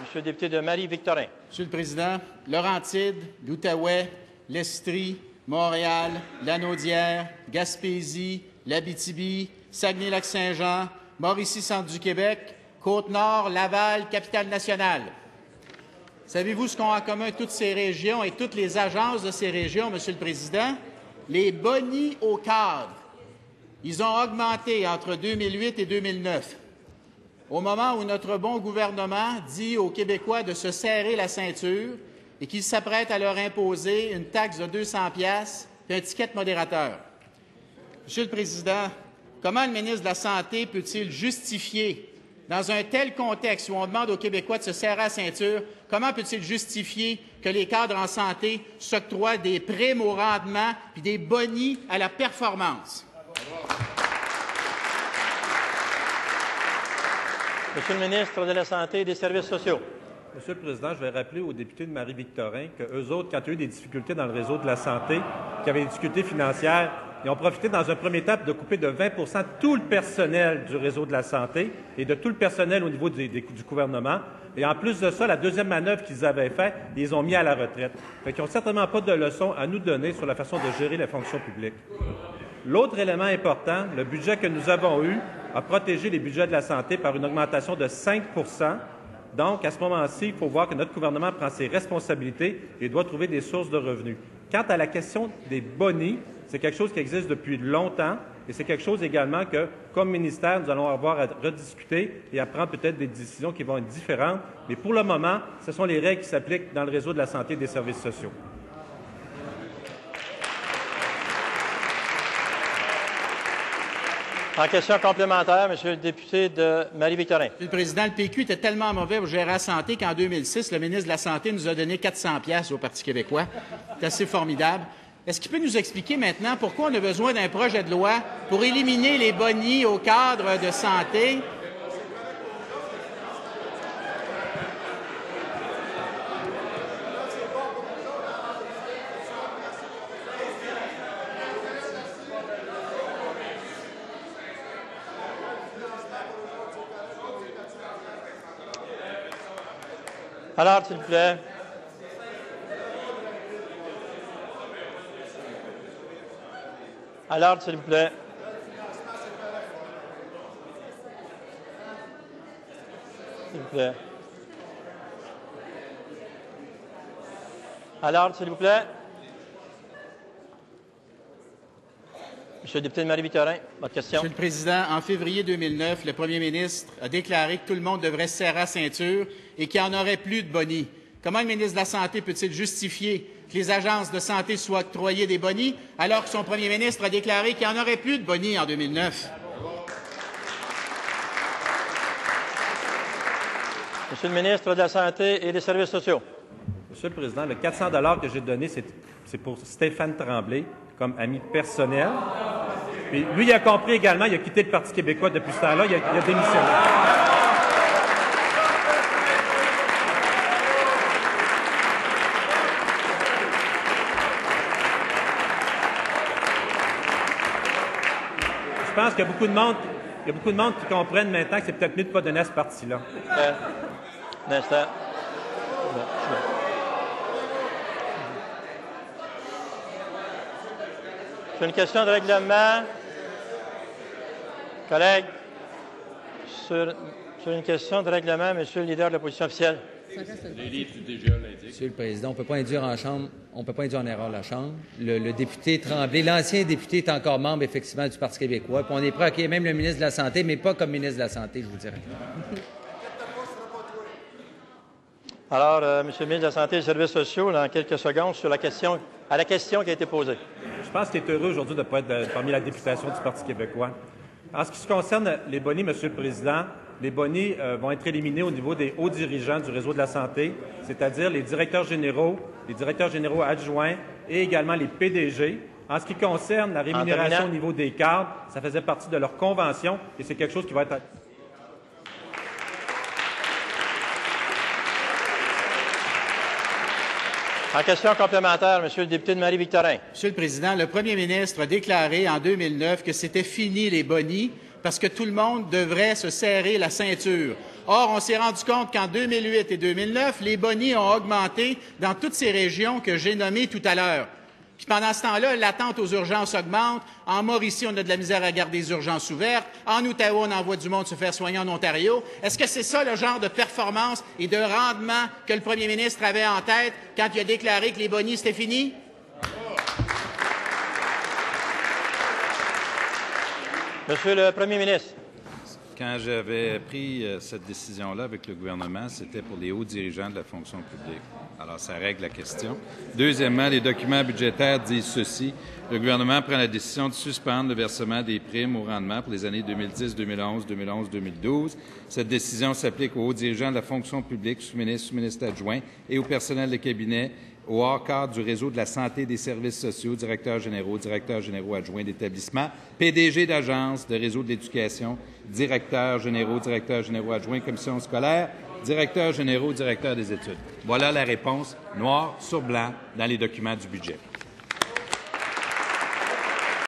Monsieur le député de Marie-Victorin. Monsieur le Président, Laurentides, l'Outaouais, l'Estrie, Montréal, Lanaudière, Gaspésie, l'Abitibi, Saguenay-Lac-Saint-Jean, Mauricie-Centre du Québec, Côte-Nord, Laval, Capitale-Nationale. Savez-vous ce qu'ont en commun toutes ces régions et toutes les agences de ces régions, Monsieur le Président? Les bonis aux cadres. Ils ont augmenté entre 2008 et 2009. Au moment où notre bon gouvernement dit aux Québécois de se serrer la ceinture et qu'il s'apprête à leur imposer une taxe de 200 piastres et un ticket modérateur. Monsieur le Président, comment le ministre de la Santé peut-il justifier, dans un tel contexte où on demande aux Québécois de se serrer la ceinture, comment peut-il justifier que les cadres en santé s'octroient des primes au rendement et des bonis à la performance? Monsieur le ministre de la Santé et des Services sociaux. Monsieur le Président, je vais rappeler aux députés de Marie-Victorin qu'eux autres, quand il y a eu des difficultés dans le réseau de la santé, qui avaient des difficultés financières, ils ont profité dans un premier temps de couper de 20 tout le personnel du réseau de la santé et de tout le personnel au niveau du gouvernement. Et en plus de ça, la deuxième manœuvre qu'ils avaient faite, ils les ont mis à la retraite. Fait qu'ils n'ont certainement pas de leçons à nous donner sur la façon de gérer la fonction publique. L'autre élément important, le budget que nous avons eu a protégé les budgets de la santé par une augmentation de 5 Donc, à ce moment-ci, il faut voir que notre gouvernement prend ses responsabilités et doit trouver des sources de revenus. Quant à la question des bonis, c'est quelque chose qui existe depuis longtemps et c'est quelque chose également que, comme ministère, nous allons avoir à rediscuter et à prendre peut-être des décisions qui vont être différentes. Mais pour le moment, ce sont les règles qui s'appliquent dans le réseau de la santé et des services sociaux. En question complémentaire, Monsieur le député de Marie-Victorin. Monsieur le Président, le PQ était tellement mauvais pour gérer la santé qu'en 2006, le ministre de la Santé nous a donné 400 piastres au Parti québécois. C'est assez formidable. Est-ce qu'il peut nous expliquer maintenant pourquoi on a besoin d'un projet de loi pour éliminer les bonis aux cadres de santé? À l'ordre, s'il vous plaît. À l'ordre, s'il vous plaît. S'il vous plaît. À l'ordre, s'il vous plaît. Monsieur le député de Marie-Victorin, votre question. Monsieur le Président, en février 2009, le premier ministre a déclaré que tout le monde devrait se serrer la ceinture et qu'il n'y en aurait plus de bonis. Comment le ministre de la Santé peut-il justifier que les agences de santé soient octroyées des bonis alors que son premier ministre a déclaré qu'il n'y en aurait plus de bonis en 2009? Monsieur le ministre de la Santé et des Services sociaux. Monsieur le Président, le 400 que j'ai donné, c'est pour Stéphane Tremblay comme ami personnel. Puis lui, il a compris également, il a quitté le Parti québécois depuis ce temps-là, il a démissionné. Je pense qu'il y a beaucoup de monde qui comprennent maintenant que c'est peut-être mieux de ne pas donner à ce parti-là. Un instant. C'est une question de règlement. Collègues, sur une question de règlement, Monsieur le leader de l'opposition officielle. Monsieur le Président, on ne peut pas induire en chambre, on peut pas induire en erreur la Chambre. Le député Tremblay, l'ancien député est encore membre, effectivement, du Parti québécois. Puis on est prêt à accueillir même le ministre de la Santé, mais pas comme ministre de la Santé, je vous dirais. Alors, Monsieur le ministre de la Santé et des Services sociaux, dans quelques secondes, sur la question qui a été posée. Je pense qu'il est heureux aujourd'hui de ne pas être parmi la députation du Parti québécois. En ce qui se concerne les bonis, Monsieur le Président, les bonis vont être éliminés au niveau des hauts dirigeants du réseau de la santé, c'est-à-dire les directeurs généraux adjoints et également les PDG. En ce qui concerne la rémunération au niveau des cadres, ça faisait partie de leur convention et c'est quelque chose qui va être... En question complémentaire, Monsieur le député de Marie-Victorin. Monsieur le Président, le premier ministre a déclaré en 2009 que c'était fini les bonis parce que tout le monde devrait se serrer la ceinture. Or, on s'est rendu compte qu'en 2008 et 2009, les bonnies ont augmenté dans toutes ces régions que j'ai nommées tout à l'heure. Puis pendant ce temps-là, l'attente aux urgences augmente. En Mauricie, on a de la misère à garder les urgences ouvertes. En Outaouais, on envoie du monde se faire soigner en Ontario. Est-ce que c'est ça le genre de performance et de rendement que le premier ministre avait en tête quand il a déclaré que les bonnies, c'était fini? Monsieur le Premier ministre. Quand j'avais pris cette décision-là avec le gouvernement, c'était pour les hauts dirigeants de la fonction publique. Alors, ça règle la question. Deuxièmement, les documents budgétaires disent ceci. Le gouvernement prend la décision de suspendre le versement des primes au rendement pour les années 2010, 2011, 2011, 2012. Cette décision s'applique aux hauts dirigeants de la fonction publique, sous-ministre, sous-ministre adjoint et au personnel de cabinet, au hors-cadre du réseau de la santé et des services sociaux, directeurs généraux adjoints d'établissements, PDG d'agences, de réseau de l'éducation, directeurs généraux adjoints, commission scolaire, directeurs généraux des études. Voilà la réponse, noir sur blanc, dans les documents du budget.